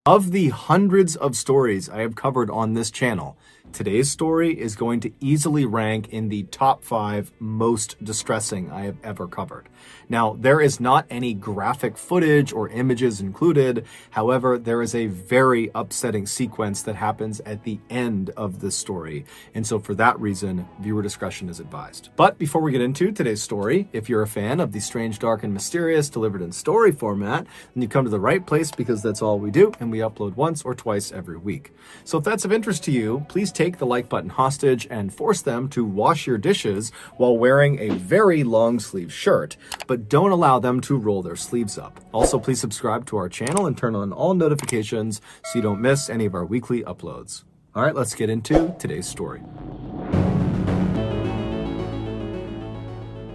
Of the hundreds of stories I have covered on this channel, today's story is going to easily rank in the top 5 most distressing I have ever covered. Now, there is not any graphic footage or images included. However, there is a very upsetting sequence that happens at the end of this story. And so for that reason, viewer discretion is advised. But before we get into today's story, if you're a fan of the strange, dark, and mysterious delivered in story format, then you come to the right place because that's all we do, and we upload once or twice every week. So if that's of interest to you, please take the like button hostage and force them to wash your dishes while wearing a very long sleeve shirt, but don't allow them to roll their sleeves up. Also, please subscribe to our channel and turn on all notifications so you don't miss any of our weekly uploads. All right, let's get into today's story.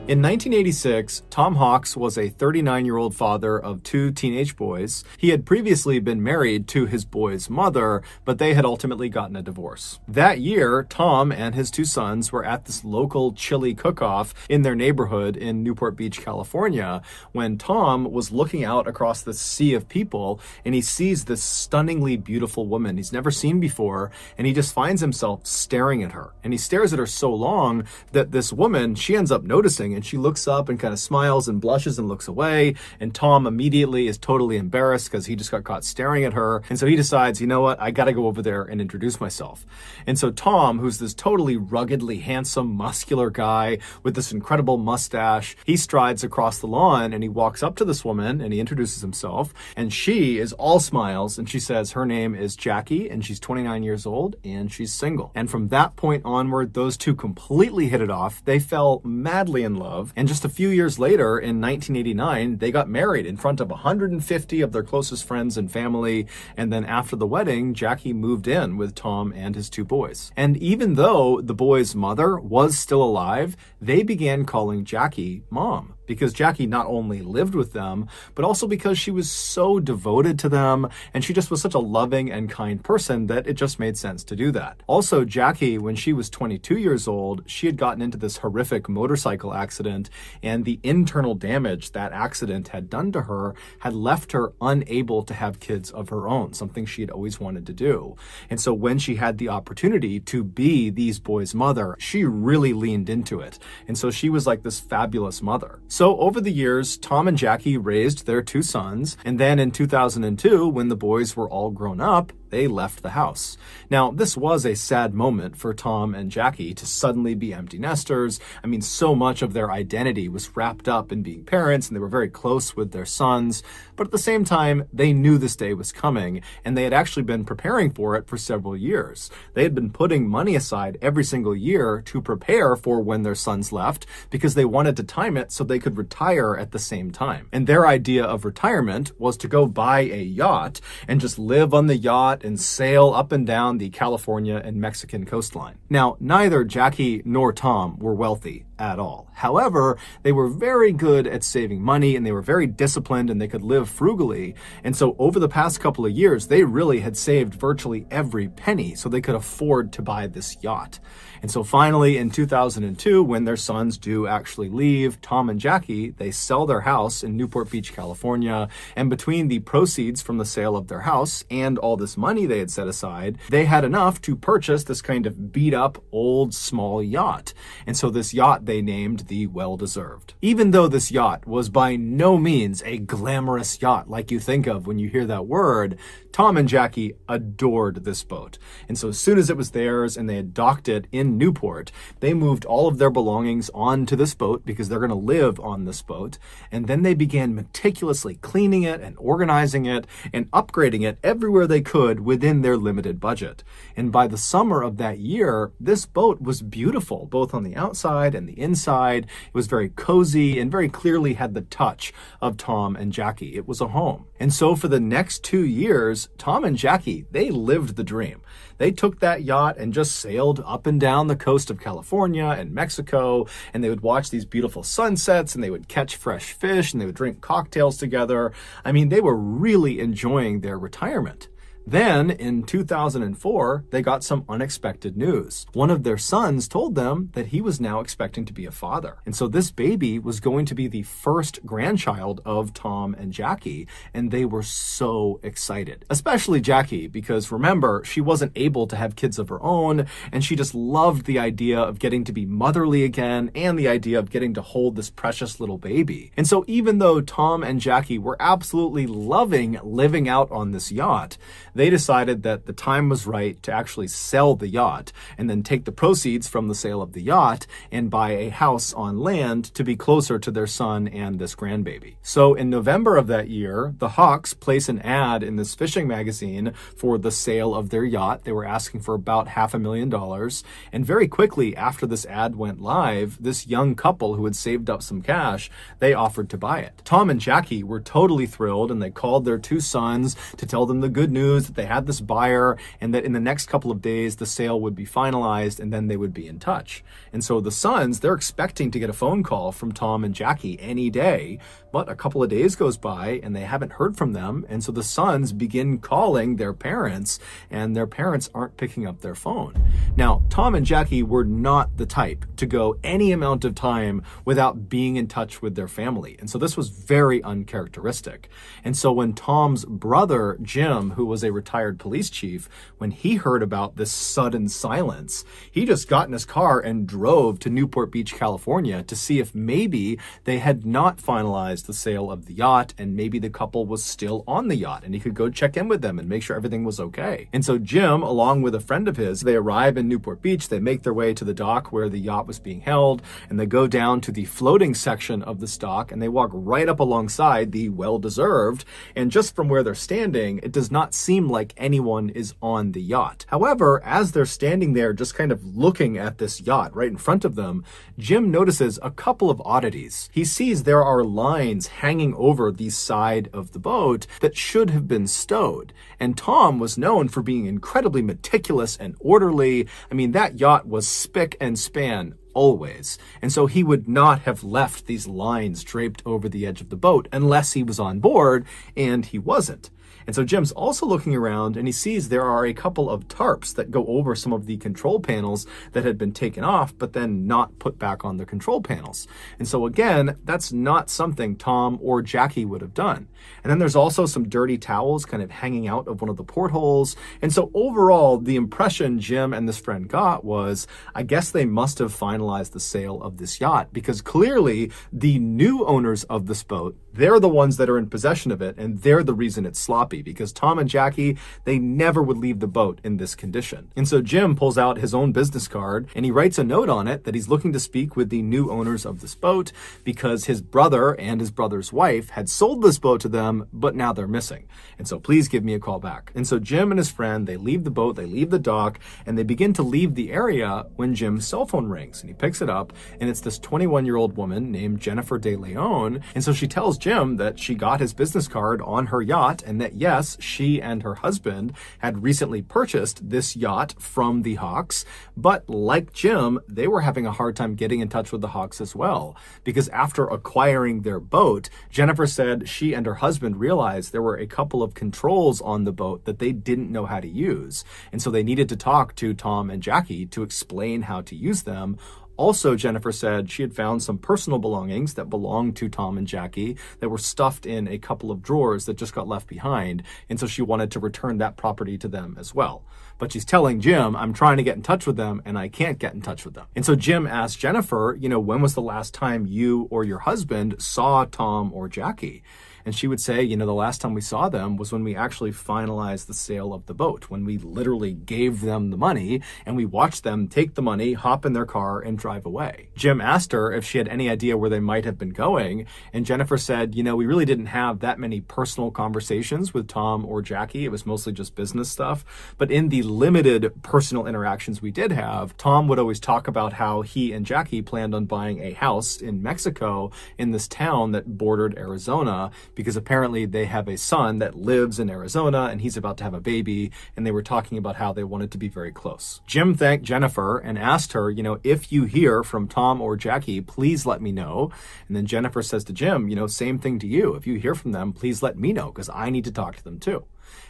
In 1986, Tom Hawks was a 39-year-old father of 2 teenage boys. He had previously been married to his boys' mother, but they had ultimately gotten a divorce. That year, Tom and his 2 sons were at this local chili cook-off in their neighborhood in Newport Beach, California, when Tom was looking out across the sea of people and he sees this stunningly beautiful woman he's never seen before, and he just finds himself staring at her. And he stares at her so long that this woman, she ends up noticing, and she looks up and kind of smiles and blushes and looks away. And Tom immediately is totally embarrassed because he just got caught staring at her. And so he decides, you know what, I got to go over there and introduce myself. And so Tom, who's this totally ruggedly handsome, muscular guy with this incredible mustache, he strides across the lawn and he walks up to this woman and he introduces himself. And she is all smiles and she says her name is Jackie and she's 29 years old and she's single. And from that point onward, those two completely hit it off. They fell madly in love. And just a few years later, in 1989, they got married in front of 150 of their closest friends and family. And then after the wedding, Jackie moved in with Tom and his 2 boys. And even though the boys' mother was still alive, they began calling Jackie Mom, because Jackie not only lived with them, but also because she was so devoted to them, and she just was such a loving and kind person that it just made sense to do that. Also, Jackie, when she was 22 years old, she had gotten into this horrific motorcycle accident, and the internal damage that accident had done to her had left her unable to have kids of her own, something she had always wanted to do. And so when she had the opportunity to be these boys' mother, she really leaned into it. And so she was like this fabulous mother. So over the years, Tom and Jackie raised their 2 sons, and then in 2002, when the boys were all grown up, they left the house. Now, this was a sad moment for Tom and Jackie to suddenly be empty nesters. I mean, so much of their identity was wrapped up in being parents, and they were very close with their sons. But at the same time, they knew this day was coming, and they had actually been preparing for it for several years. They had been putting money aside every single year to prepare for when their sons left, because they wanted to time it so they could retire at the same time. And their idea of retirement was to go buy a yacht and just live on the yacht and sail up and down the California and Mexican coastline. Now, neither Jackie nor Tom were wealthy at all. However, they were very good at saving money and they were very disciplined and they could live frugally. And so over the past couple of years, they really had saved virtually every penny so they could afford to buy this yacht. And so finally in 2002, when their sons do actually leave, Tom and Jackie, they sell their house in Newport Beach, California. And between the proceeds from the sale of their house and all this money they had set aside, they had enough to purchase this kind of beat up old small yacht. And so this yacht they named the Well-Deserved. Even though this yacht was by no means a glamorous yacht like you think of when you hear that word, Tom and Jackie adored this boat. And so as soon as it was theirs and they had docked it in Newport, they moved all of their belongings onto this boat because they're going to live on this boat. And then they began meticulously cleaning it and organizing it and upgrading it everywhere they could within their limited budget. And by the summer of that year, this boat was beautiful, both on the outside and the inside. It was very cozy and very clearly had the touch of Tom and Jackie. It was a home. And so for the next 2 years, Tom and Jackie, they lived the dream. They took that yacht and just sailed up and down the coast of California and Mexico, and they would watch these beautiful sunsets, and they would catch fresh fish, and they would drink cocktails together. I mean, they were really enjoying their retirement. Then, in 2004, they got some unexpected news. One of their sons told them that he was now expecting to be a father. And so this baby was going to be the first grandchild of Tom and Jackie, and they were so excited. Especially Jackie, because remember, she wasn't able to have kids of her own, and she just loved the idea of getting to be motherly again and the idea of getting to hold this precious little baby. And so even though Tom and Jackie were absolutely loving living out on this yacht, they decided that the time was right to actually sell the yacht and then take the proceeds from the sale of the yacht and buy a house on land to be closer to their son and this grandbaby. So in November of that year, the Hawks place an ad in this fishing magazine for the sale of their yacht. They were asking for about $500,000. And very quickly after this ad went live, this young couple who had saved up some cash, they offered to buy it. Tom and Jackie were totally thrilled, and they called their two sons to tell them the good news that they had this buyer and that in the next couple of days the sale would be finalized and then they would be in touch. And so the sons, they're expecting to get a phone call from Tom and Jackie any day, but a couple of days goes by and they haven't heard from them. And so the sons begin calling their parents, and their parents aren't picking up their phone. Now, Tom and Jackie were not the type to go any amount of time without being in touch with their family. And so this was very uncharacteristic. And so when Tom's brother, Jim, who was a retired police chief, when he heard about this sudden silence, he just got in his car and drove to Newport Beach, California to see if maybe they had not finalized the sale of the yacht and maybe the couple was still on the yacht and he could go check in with them and make sure everything was okay. And so Jim, along with a friend of his, they arrive in Newport Beach, they make their way to the dock where the yacht was being held, and they go down to the floating section of the dock and they walk right up alongside the well-deserved, and just from where they're standing, it does not seem like anyone is on the yacht. However, as they're standing there just kind of looking at this yacht right in front of them, Jim notices a couple of oddities. He sees there are lines hanging over the side of the boat that should have been stowed. And Tom was known for being incredibly meticulous and orderly. I mean, that yacht was spick and span always. And so he would not have left these lines draped over the edge of the boat unless he was on board, and he wasn't. And so Jim's also looking around and he sees there are a couple of tarps that go over some of the control panels that had been taken off, but then not put back on the control panels. And so again, that's not something Tom or Jackie would have done. And then there's also some dirty towels kind of hanging out of one of the portholes. And so overall, the impression Jim and this friend got was, I guess they must have finalized the sale of this yacht, because clearly the new owners of this boat, they're the ones that are in possession of it, and they're the reason it's sloppy, because Tom and Jackie, they never would leave the boat in this condition. And so Jim pulls out his own business card and he writes a note on it that he's looking to speak with the new owners of this boat because his brother and his brother's wife had sold this boat to them, but now they're missing. And so please give me a call back. And so Jim and his friend, they leave the boat, they leave the dock, and they begin to leave the area when Jim's cell phone rings. And he picks it up, and it's this 21-year-old woman named Jennifer De Leon. And so she tells Jim that she got his business card on her yacht, and that yes, she and her husband had recently purchased this yacht from the Hawks, but like Jim, they were having a hard time getting in touch with the Hawks as well, because after acquiring their boat, Jennifer said she and her husband realized there were a couple of controls on the boat that they didn't know how to use, and so they needed to talk to Tom and Jackie to explain how to use them. Also, Jennifer said she had found some personal belongings that belonged to Tom and Jackie that were stuffed in a couple of drawers that just got left behind, and so she wanted to return that property to them as well. But she's telling Jim, I'm trying to get in touch with them, and I can't get in touch with them. And so Jim asked Jennifer, when was the last time you or your husband saw Tom or Jackie? And she would say, the last time we saw them was when we actually finalized the sale of the boat, when we literally gave them the money and we watched them take the money, hop in their car, and drive away. Jim asked her if she had any idea where they might have been going. And Jennifer said, we really didn't have that many personal conversations with Tom or Jackie. It was mostly just business stuff. But in the limited personal interactions we did have, Tom would always talk about how he and Jackie planned on buying a house in Mexico in this town that bordered Arizona, because apparently they have a son that lives in Arizona and he's about to have a baby, and they were talking about how they wanted to be very close. Jim thanked Jennifer and asked her, if you hear from Tom or Jackie, please let me know. And then Jennifer says to Jim, same thing to you. If you hear from them, please let me know, because I need to talk to them too.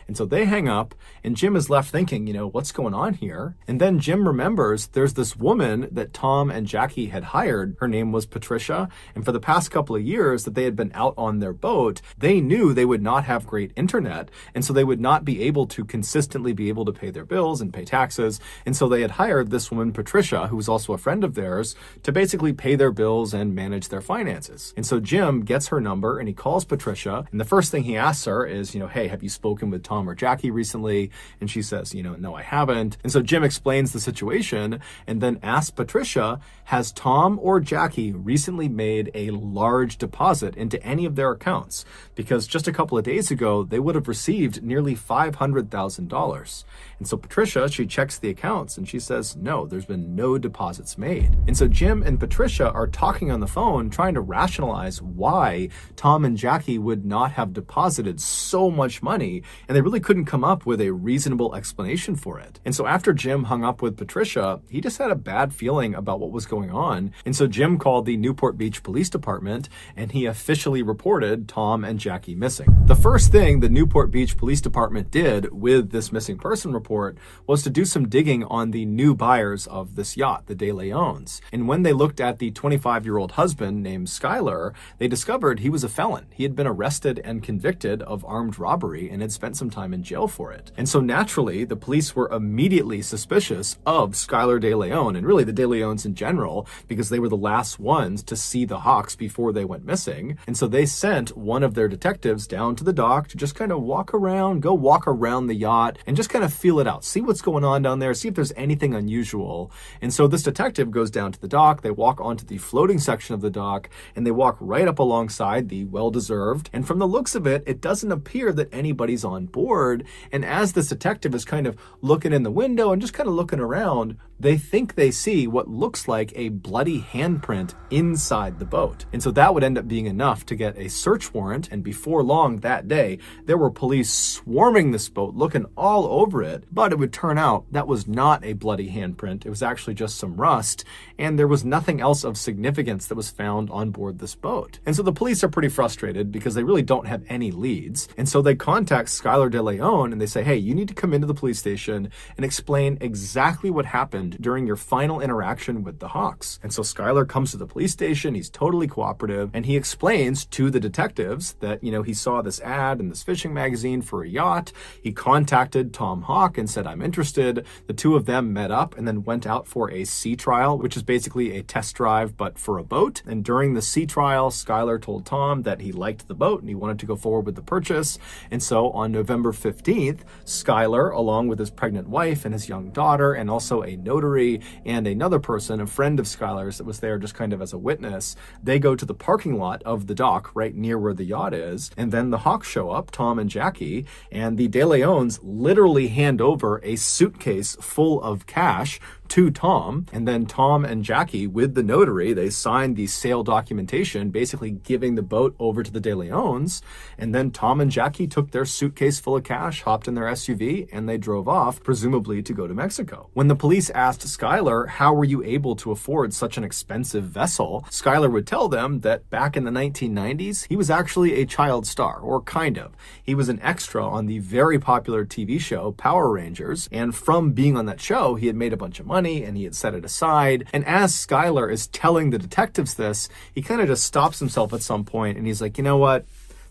And so they hang up, and Jim is left thinking, what's going on here? And then Jim remembers there's this woman that Tom and Jackie had hired. Her name was Patricia. And for the past couple of years that they had been out on their boat, they knew they would not have great internet. And so they would not be able to consistently be able to pay their bills and pay taxes. And so they had hired this woman, Patricia, who was also a friend of theirs, to basically pay their bills and manage their finances. And so Jim gets her number and he calls Patricia. And the first thing he asks her is, hey, have you spoken with Tom or Jackie recently? And she says, no, I haven't. And so Jim explains the situation and then asks Patricia, has Tom or Jackie recently made a large deposit into any of their accounts? Because just a couple of days ago, they would have received nearly $500,000. And so Patricia, she checks the accounts and she says, no, there's been no deposits made. And so Jim and Patricia are talking on the phone, trying to rationalize why Tom and Jackie would not have deposited so much money. And they really couldn't come up with a reasonable explanation for it. And so after Jim hung up with Patricia, he just had a bad feeling about what was going on. And so Jim called the Newport Beach Police Department and he officially reported Tom and Jackie missing. The first thing the Newport Beach Police Department did with this missing person report was to do some digging on the new buyers of this yacht, the De Leons. And when they looked at the 25-year-old husband named Skylar, they discovered he was a felon. He had been arrested and convicted of armed robbery and had spent some time in jail for it. And so naturally, the police were immediately suspicious of Skylar De Leon and really the De Leons in general, because they were the last ones to see the Hawks before they went missing. And so they sent one of their detectives down to the dock to just kind of walk around the yacht and just kind of feel it out, see what's going on down there, see if there's anything unusual. And so this detective goes down to the dock, they walk onto the floating section of the dock, and they walk right up alongside the well-deserved. And from the looks of it, it doesn't appear that anybody's on board. And as this detective is kind of looking in the window and just kind of looking around, they think they see what looks like a bloody handprint inside the boat. And so that would end up being enough to get a search warrant. And before long that day, there were police swarming this boat, looking all over it. But it would turn out that was not a bloody handprint. It was actually just some rust. And there was nothing else of significance that was found on board this boat. And so the police are pretty frustrated because they really don't have any leads. And so they contact Skylar De Leon and they say, hey, you need to come into the police station and explain exactly what happened during your final interaction with the Hawks. And so Skylar comes to the police station, he's totally cooperative, and he explains to the detectives that, he saw this ad in this fishing magazine for a yacht. He contacted Tom Hawk and said, I'm interested. The two of them met up and then went out for a sea trial, which is basically a test drive, but for a boat. And during the sea trial, Skylar told Tom that he liked the boat and he wanted to go forward with the purchase. And so on November 15th, Skylar, along with his pregnant wife and his young daughter, and also a notary and another person, a friend of Skylar's that was there just kind of as a witness, they go to the parking lot of the dock right near where the yacht is. And then the Hawks show up, Tom and Jackie, and the De Leons literally hand over a suitcase full of cash to Tom, and then Tom and Jackie, with the notary, they signed the sale documentation, basically giving the boat over to the De Leons, and then Tom and Jackie took their suitcase full of cash, hopped in their SUV, and they drove off, presumably to go to Mexico. When the police asked Skylar, how were you able to afford such an expensive vessel, Skylar would tell them that back in the 1990s, he was actually a child star, or kind of. He was an extra on the very popular TV show Power Rangers, and from being on that show, he had made a bunch of money, and he had set it aside. And as Skylar is telling the detectives this, he kind of just stops himself at some point and he's like, you know what?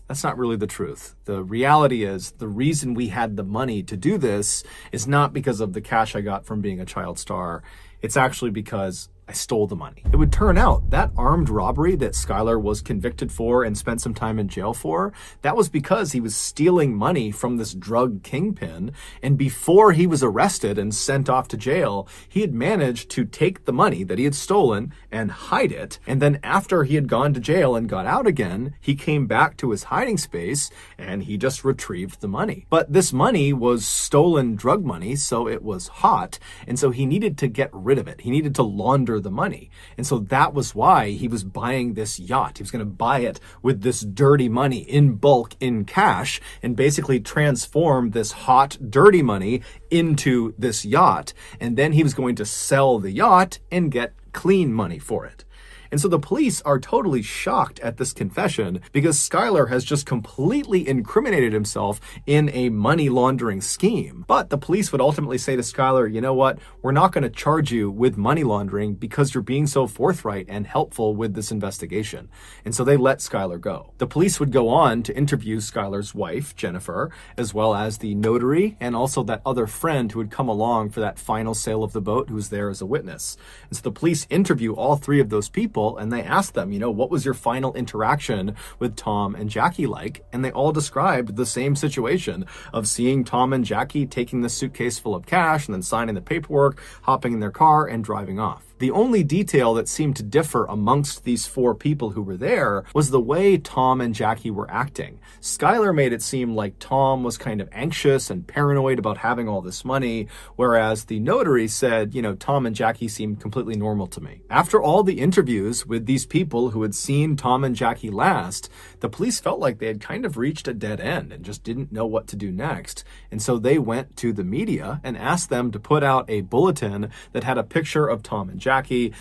That's not really the truth. The reality is the reason we had the money to do this is not because of the cash I got from being a child star. It's actually because I stole the money. It would turn out that armed robbery that Skylar was convicted for and spent some time in jail for, that was because he was stealing money from this drug kingpin. And before he was arrested and sent off to jail, he had managed to take the money that he had stolen and hide it. And then after he had gone to jail and got out again, he came back to his hiding space and he just retrieved the money. But this money was stolen drug money, so it was hot. And so he needed to get rid of it. He needed to launder the money. And so that was why he was buying this yacht. He was going to buy it with this dirty money in bulk, in cash, and basically transform this hot, dirty money into this yacht. And then he was going to sell the yacht and get clean money for it. And so the police are totally shocked at this confession because Skylar has just completely incriminated himself in a money laundering scheme. But the police would ultimately say to Skylar, you know what, we're not going to charge you with money laundering because you're being so forthright and helpful with this investigation. And so they let Skylar go. The police would go on to interview Skylar's wife, Jennifer, as well as the notary and also that other friend who had come along for that final sale of the boat who was there as a witness. And so the police interview all three of those people and they ask them, you know, what was your final interaction with Tom and Jackie like? And they all described the same situation of seeing Tom and Jackie taking the suitcase full of cash and then signing the paperwork, hopping in their car and driving off. The only detail that seemed to differ amongst these four people who were there was the way Tom and Jackie were acting. Skylar made it seem like Tom was kind of anxious and paranoid about having all this money, whereas the notary said, you know, Tom and Jackie seemed completely normal to me. After all the interviews with these people who had seen Tom and Jackie last, the police felt like they had kind of reached a dead end and just didn't know what to do next. And so they went to the media and asked them to put out a bulletin that had a picture of Tom and Jackie,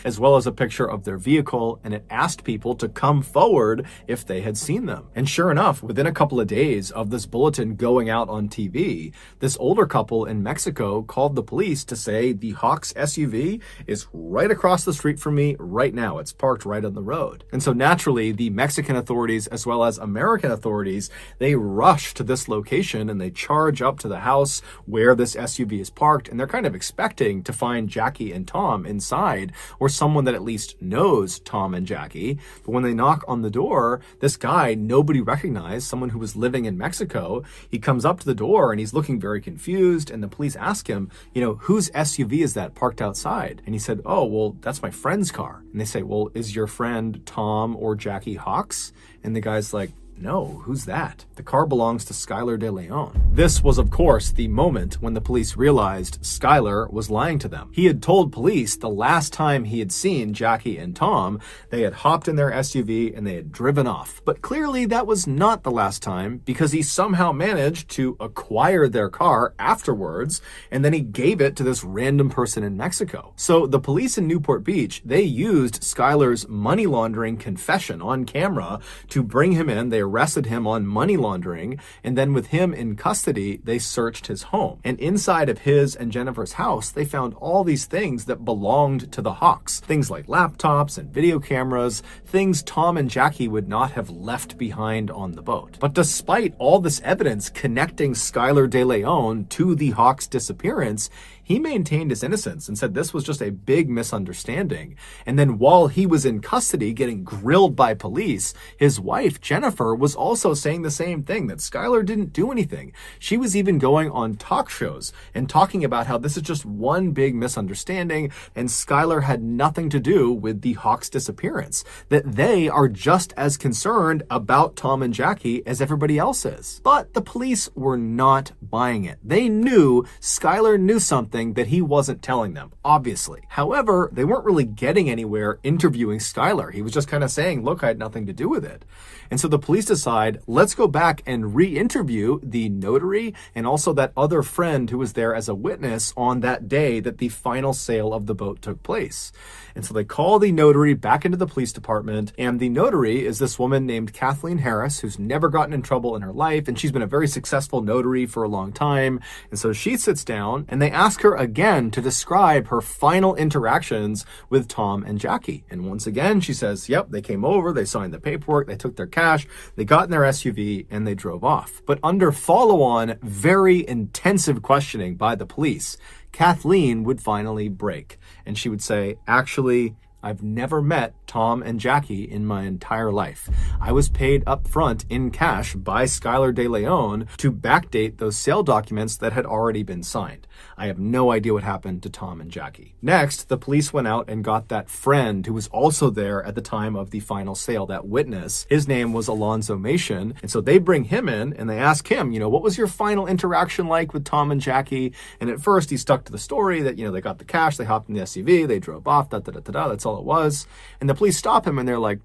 as well as a picture of their vehicle, and it asked people to come forward if they had seen them. And sure enough, within a couple of days of this bulletin going out on TV, this older couple in Mexico called the police to say the Hawks SUV is right across the street from me right now. It's parked right on the road. And so naturally, the Mexican authorities, as well as American authorities, they rush to this location and they charge up to the house where this SUV is parked, and they're kind of expecting to find Jackie and Tom inside, or someone that at least knows Tom and Jackie. But when they knock on the door, this guy nobody recognized, someone who was living in Mexico, he comes up to the door and he's looking very confused, and the police ask him, you know, whose SUV is that parked outside? And he said, oh, well, that's my friend's car. And they say, well, is your friend Tom or Jackie Hawks? And the guy's like, no, who's that? The car belongs to Skylar De Leon. This was, of course, the moment when the police realized Skylar was lying to them. He had told police the last time he had seen Jackie and Tom, they had hopped in their SUV and they had driven off. But clearly that was not the last time, because he somehow managed to acquire their car afterwards, and then he gave it to this random person in Mexico. So the police in Newport Beach, they used Skylar's money laundering confession on camera to bring him in. They arrested him on money laundering, and then with him in custody, they searched his home. And inside of his and Jennifer's house, they found all these things that belonged to the Hawks. Things like laptops and video cameras, things Tom and Jackie would not have left behind on the boat. But despite all this evidence connecting Skylar De Leon to the Hawks' disappearance, he maintained his innocence and said this was just a big misunderstanding. And then while he was in custody getting grilled by police, his wife, Jennifer, was also saying the same thing, that Skylar didn't do anything. She was even going on talk shows and talking about how this is just one big misunderstanding and Skylar had nothing to do with the Hawks' disappearance, that they are just as concerned about Tom and Jackie as everybody else is. But the police were not buying it. They knew Skylar knew something that he wasn't telling them, obviously. However, they weren't really getting anywhere interviewing Skylar. He was just kind of saying, look, I had nothing to do with it. And so the police decide, let's go back and re-interview the notary and also that other friend who was there as a witness on that day that the final sale of the boat took place. And so they call the notary back into the police department, and the notary is this woman named Kathleen Harris, who's never gotten in trouble in her life, and she's been a very successful notary for a long time. And so she sits down and they ask her again to describe her final interactions with Tom and Jackie. And once again, she says, yep, they came over, they signed the paperwork, they took their cash, they got in their SUV, and they drove off. But under follow-on, very intensive questioning by the police, Kathleen would finally break. And she would say, actually, I've never met Tom and Jackie in my entire life. I was paid up front in cash by Skylar De Leon to backdate those sale documents that had already been signed. I have no idea what happened to Tom and Jackie. Next, the police went out and got that friend who was also there at the time of the final sale, that witness. His name was Alonzo Mason. And so they bring him in and they ask him, what was your final interaction like with Tom and Jackie? And at first he stuck to the story that, they got the cash, they hopped in the SUV, they drove off, that's all it was. And the police stop him and they're like,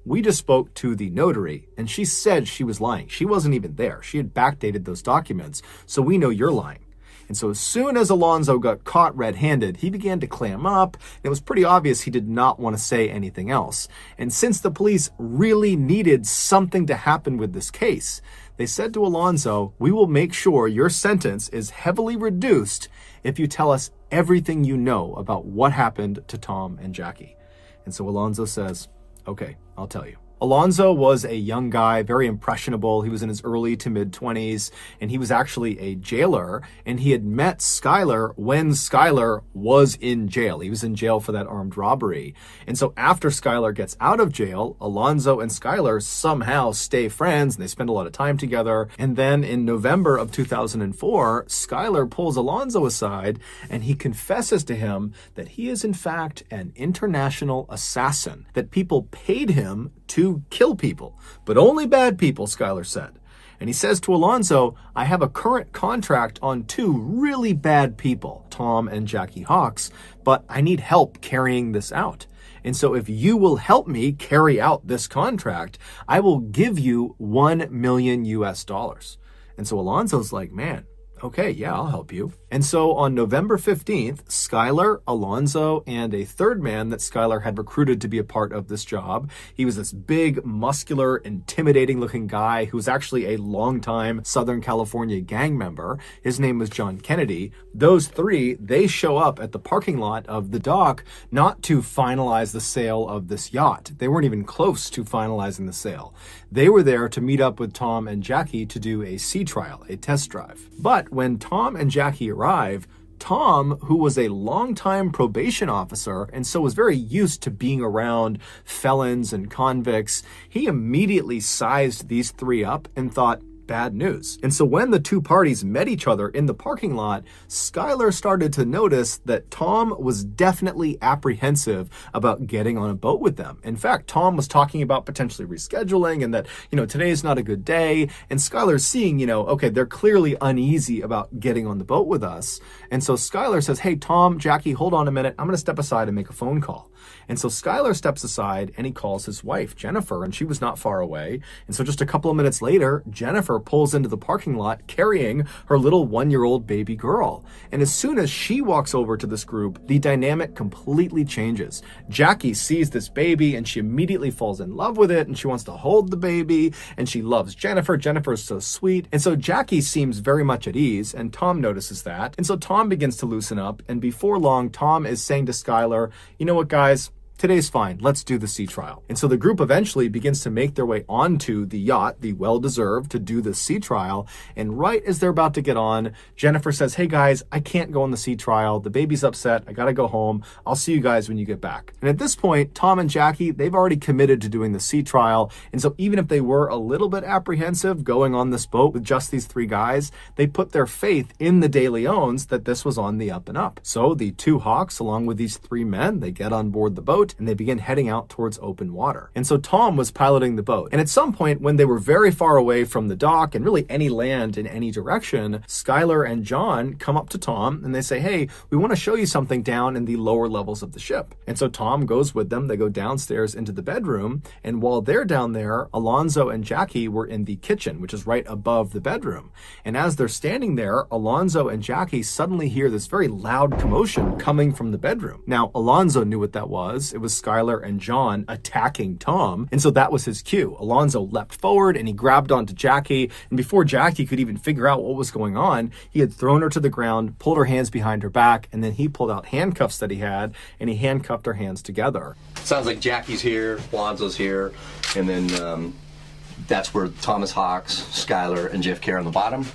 we just spoke to the notary and she said she was lying. She wasn't even there. She had backdated those documents. So we know you're lying. And so as soon as Alonzo got caught red-handed, he began to clam up. And it was pretty obvious he did not want to say anything else. And since the police really needed something to happen with this case, they said to Alonzo, "We will make sure your sentence is heavily reduced if you tell us everything you know about what happened to Tom and Jackie." And so Alonzo says, "Okay, I'll tell you." Alonzo was a young guy, very impressionable. He was in his early to mid-20s, and he was actually a jailer, and he had met Skylar when Skylar was in jail. He was in jail for that armed robbery. And so after Skylar gets out of jail, Alonzo and Skylar somehow stay friends, and they spend a lot of time together. And then in November of 2004, Skylar pulls Alonzo aside, and he confesses to him that he is in fact an international assassin, that people paid him to kill people, but only bad people, Skylar said. And he says to Alonzo, "I have a current contract on two really bad people, Tom and Jackie Hawks, but I need help carrying this out. And so if you will help me carry out this contract, I will give you $1 million US." And so Alonzo's like, "Man, okay, yeah, I'll help you." And so on November 15th, Skylar, Alonzo, and a third man that Skylar had recruited to be a part of this job. He was this big, muscular, intimidating looking guy who was actually a longtime Southern California gang member. His name was John Kennedy. Those three, they show up at the parking lot of the dock not to finalize the sale of this yacht. They weren't even close to finalizing the sale. They were there to meet up with Tom and Jackie to do a sea trial, a test drive. But when Tom and Jackie arrive, Tom, who was a longtime probation officer and so was very used to being around felons and convicts, he immediately sized these three up and thought, bad news. And so when the two parties met each other in the parking lot, Skylar started to notice that Tom was definitely apprehensive about getting on a boat with them. In fact, Tom was talking about potentially rescheduling and that, today is not a good day. And Skylar's seeing, okay, they're clearly uneasy about getting on the boat with us. And so Skylar says, "Hey, Tom, Jackie, hold on a minute. I'm going to step aside and make a phone call." And so Skylar steps aside and he calls his wife, Jennifer, and she was not far away. And so just a couple of minutes later, Jennifer pulls into the parking lot carrying her little 1-year-old baby girl. And as soon as she walks over to this group, the dynamic completely changes. Jackie sees this baby and she immediately falls in love with it and she wants to hold the baby and she loves Jennifer. Jennifer is so sweet. And so Jackie seems very much at ease and Tom notices that. And so Tom begins to loosen up, and before long, Tom is saying to Skylar, "You know what, guys? Today's fine. Let's do the sea trial." And so the group eventually begins to make their way onto the yacht, the well-deserved, to do the sea trial. And right as they're about to get on, Jennifer says, "Hey guys, I can't go on the sea trial. The baby's upset. I gotta go home. I'll see you guys when you get back." And at this point, Tom and Jackie, they've already committed to doing the sea trial. And so even if they were a little bit apprehensive going on this boat with just these three guys, they put their faith in the De Leons that this was on the up and up. So the two Hawks, along with these three men, they get on board the boat and they begin heading out towards open water. And so Tom was piloting the boat. And at some point, when they were very far away from the dock and really any land in any direction, Skylar and John come up to Tom and they say, "Hey, we want to show you something down in the lower levels of the ship." And so Tom goes with them. They go downstairs into the bedroom. And while they're down there, Alonzo and Jackie were in the kitchen, which is right above the bedroom. And as they're standing there, Alonzo and Jackie suddenly hear this very loud commotion coming from the bedroom. Now, Alonzo knew what that was. It was Skylar and John attacking Tom. And so that was his cue. Alonzo leapt forward and he grabbed onto Jackie. And before Jackie could even figure out what was going on, he had thrown her to the ground, pulled her hands behind her back, and then he pulled out handcuffs that he had and he handcuffed her hands together. Sounds like Jackie's here, Alonzo's here, and then that's where Thomas Hawks, Skylar, and Jeff Kerr on the bottom.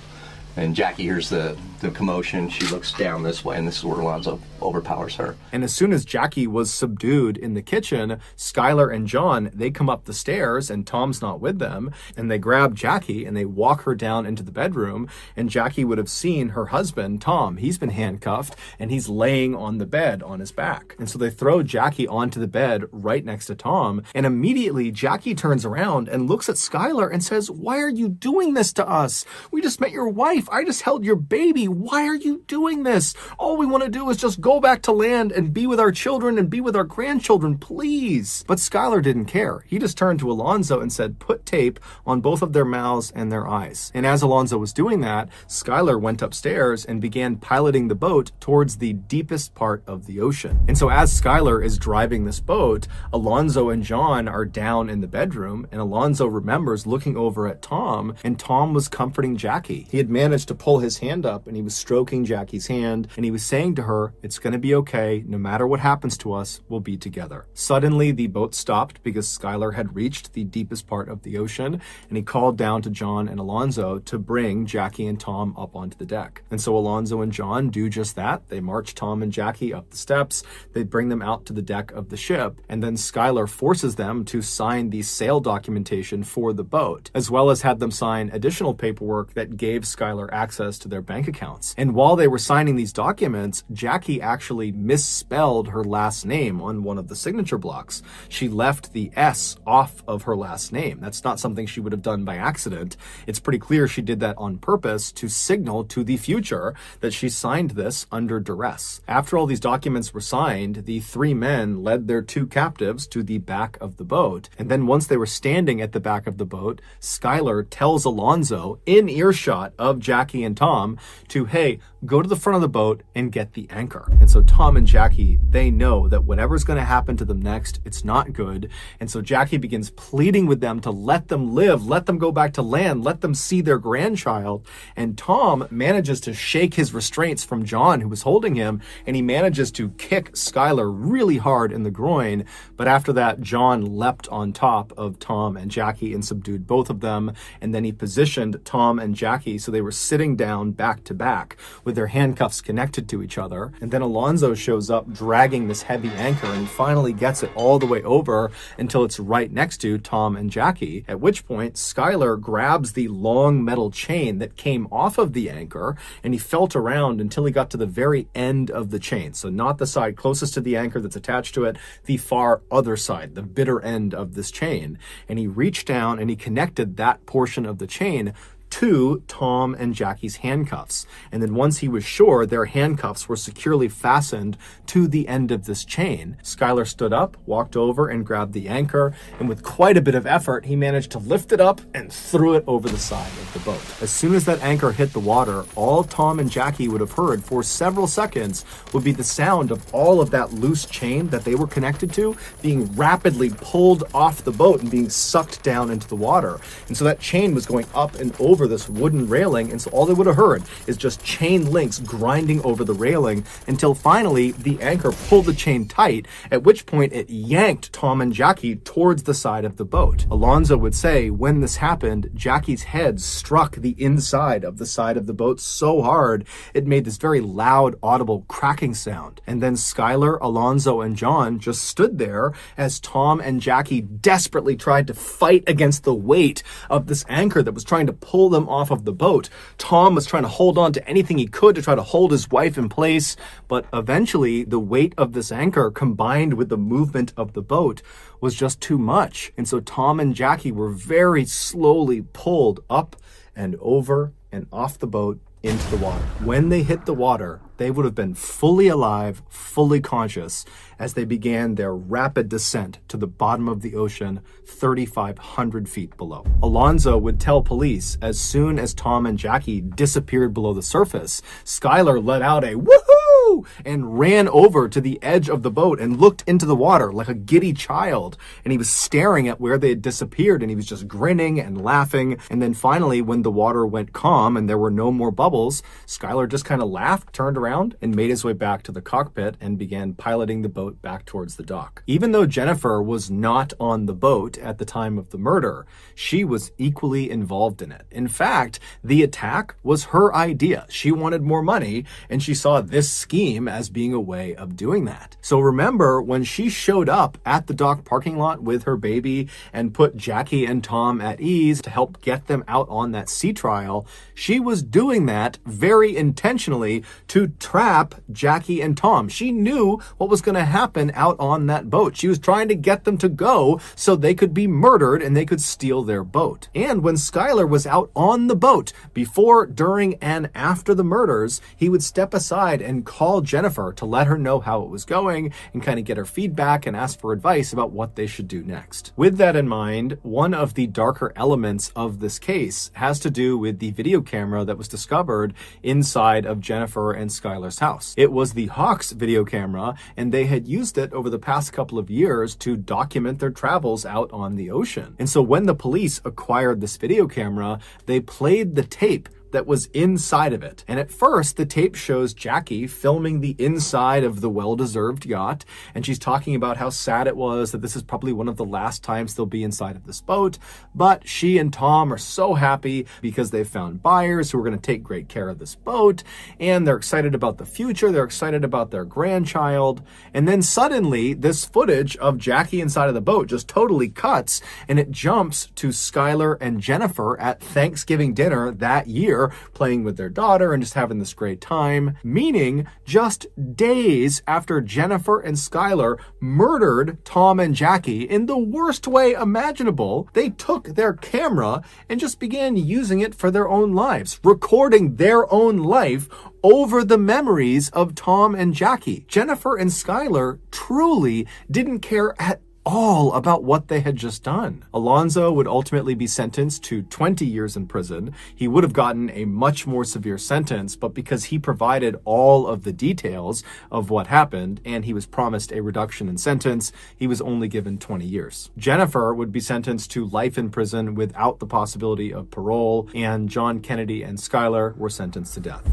And Jackie hears the commotion. She looks down this way, and this is where Alonzo overpowers her. And as soon as Jackie was subdued in the kitchen, Skylar and John, they come up the stairs, and Tom's not with them, and they grab Jackie, and they walk her down into the bedroom, and Jackie would have seen her husband, Tom. He's been handcuffed, and he's laying on the bed on his back. And so they throw Jackie onto the bed right next to Tom, and immediately Jackie turns around and looks at Skylar and says, "Why are you doing this to us? We just met your wife. I just held your baby. why are you doing this? All we want to do is just go back to land and be with our children and be with our grandchildren, please. But Skylar didn't care. He just turned to Alonzo and said, put tape on both of their mouths and their eyes. And as Alonzo was doing that, Skylar went upstairs and began piloting the boat towards the deepest part of the ocean. And so as Skylar is driving this boat, Alonzo and John are down in the bedroom, and Alonzo remembers looking over at Tom, and Tom was comforting Jackie. He had managed to pull his hand up, and he was stroking Jackie's hand, and he was saying to her, it's going to be okay. No matter what happens to us, we'll be together. Suddenly, the boat stopped because Skylar had reached the deepest part of the ocean, and he called down to John and Alonzo to bring Jackie and Tom up onto the deck. And so Alonzo and John do just that. They march Tom and Jackie up the steps. They bring them out to the deck of the ship, and then Skylar forces them to sign the sale documentation for the boat, as well as had them sign additional paperwork that gave Skylar access to their bank accounts. And while they were signing these documents, Jackie actually misspelled her last name on one of the signature blocks. She left the S off of her last name. That's not something she would have done by accident. It's pretty clear she did that on purpose to signal to the future that she signed this under duress. After all these documents were signed, the three men led their two captives to the back of the boat. And then once they were standing at the back of the boat, Skylar tells Alonzo, in earshot of Jackie and Tom, to, hey, go to the front of the boat and get the anchor. And so Tom and Jackie, they know that whatever's going to happen to them next, it's not good. And so Jackie begins pleading with them to let them live, let them go back to land, let them see their grandchild. And Tom manages to shake his restraints from John, who was holding him, and he manages to kick Skylar really hard in the groin. But after that, John leapt on top of Tom and Jackie and subdued both of them. And then he positioned Tom and Jackie so they were sitting down back to back with their handcuffs connected to each other. And then Alonzo shows up dragging this heavy anchor, and he finally gets it all the way over until it's right next to Tom and Jackie, at which point Skylar grabs the long metal chain that came off of the anchor, and he felt around until he got to the very end of the chain. So not the side closest to the anchor that's attached to it, the far other side, the bitter end of this chain. And he reached down and he connected that portion of the chain to Tom and Jackie's handcuffs. And then once he was sure their handcuffs were securely fastened to the end of this chain, Skylar stood up, walked over and grabbed the anchor, and with quite a bit of effort, he managed to lift it up and threw it over the side of the boat. As soon as that anchor hit the water, all Tom and Jackie would have heard for several seconds would be the sound of all of that loose chain that they were connected to being rapidly pulled off the boat and being sucked down into the water. And so that chain was going up and over this wooden railing, and so all they would have heard is just chain links grinding over the railing until finally the anchor pulled the chain tight, at which point it yanked Tom and Jackie towards the side of the boat. Alonzo would say when this happened, Jackie's head struck the inside of the side of the boat so hard it made this very loud, audible cracking sound. And then Skylar, Alonzo, and John just stood there as Tom and Jackie desperately tried to fight against the weight of this anchor that was trying to pull them off of the boat. Tom was trying to hold on to anything he could to try to hold his wife in place, but eventually the weight of this anchor combined with the movement of the boat was just too much. And so Tom and Jackie were very slowly pulled up and over and off the boat into the water. When they hit the water, they would have been fully alive, fully conscious, as they began their rapid descent to the bottom of the ocean, 3,500 feet below. Alonzo would tell police as soon as Tom and Jackie disappeared below the surface, Skylar let out a woohoo and ran over to the edge of the boat and looked into the water like a giddy child. And he was staring at where they had disappeared, and he was just grinning and laughing. And then finally, when the water went calm and there were no more bubbles, Skylar just kind of laughed, turned around, and made his way back to the cockpit and began piloting the boat back towards the dock. Even though Jennifer was not on the boat at the time of the murder, she was equally involved in it. In fact, the attack was her idea. She wanted more money, and she saw this scheme scheme as being a way of doing that. So remember, when she showed up at the dock parking lot with her baby and put Jackie and Tom at ease to help get them out on that sea trial, she was doing that very intentionally to trap Jackie and Tom. She knew what was going to happen out on that boat. She was trying to get them to go so they could be murdered and they could steal their boat. And when Skylar was out on the boat, before, during, and after the murders, he would step aside and call Jennifer to let her know how it was going and kind of get her feedback and ask for advice about what they should do next. With that in mind, one of the darker elements of this case has to do with the video camera that was discovered inside of Jennifer and Skylar's house. It was the Hawks video camera, and they had used it over the past couple of years to document their travels out on the ocean. And so when the police acquired this video camera, they played the tape that was inside of it. And at first, the tape shows Jackie filming the inside of the well-deserved yacht, and she's talking about how sad it was that this is probably one of the last times they'll be inside of this boat. But she and Tom are so happy because they've found buyers who are going to take great care of this boat, and they're excited about the future, they're excited about their grandchild. And then suddenly, this footage of Jackie inside of the boat just totally cuts, and it jumps to Skylar and Jennifer at Thanksgiving dinner that year, playing with their daughter and just having this great time, meaning just days after Jennifer and Skylar murdered Tom and Jackie in the worst way imaginable, they took their camera and just began using it for their own lives, recording their own life over the memories of Tom and Jackie. Jennifer and Skylar truly didn't care at all about what they had just done. Alonzo would ultimately be sentenced to 20 years in prison. He would have gotten a much more severe sentence, but because he provided all of the details of what happened and he was promised a reduction in sentence, he was only given 20 years. Jennifer would be sentenced to life in prison without the possibility of parole, and John Kennedy and Skylar were sentenced to death.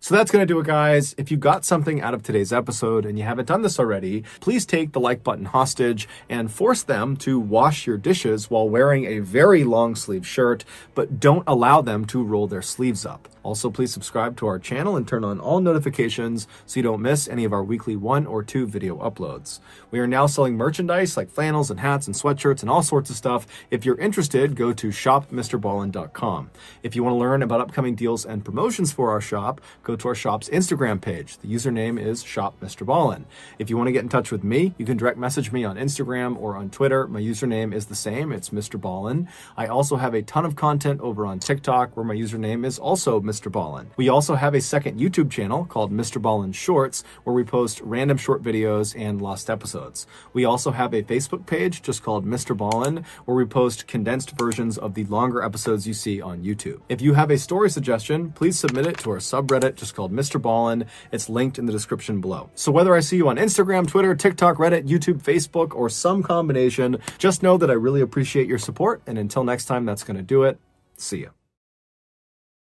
So that's going to do it, guys. If you got something out of today's episode and you haven't done this already, please take the like button hostage and force them to wash your dishes while wearing a very long sleeve shirt, but don't allow them to roll their sleeves up. Also, please subscribe to our channel and turn on all notifications so you don't miss any of our weekly 1 or 2 video uploads. We are now selling merchandise like flannels and hats and sweatshirts and all sorts of stuff. If you're interested, go to shopmrballin.com. If you want to learn about upcoming deals and promotions for our shop, go to our shop's Instagram page. The username is shopmrballin. If you want to get in touch with me, you can direct message me on Instagram or on Twitter. My username is the same. It's Mr. Ballin. I also have a ton of content over on TikTok where my username is also Mr. Ballin. We also have a second YouTube channel called Mr. Ballin Shorts where we post random short videos and lost episodes. We also have a Facebook page just called Mr. Ballin where we post condensed versions of the longer episodes you see on YouTube. If you have a story suggestion, please submit it to our subreddit just called Mr. Ballin. It's linked in the description below. So whether I see you on Instagram, Twitter, TikTok, Reddit, YouTube, Facebook, or some combination, just know that I really appreciate your support. And until next time, that's going to do it. See ya.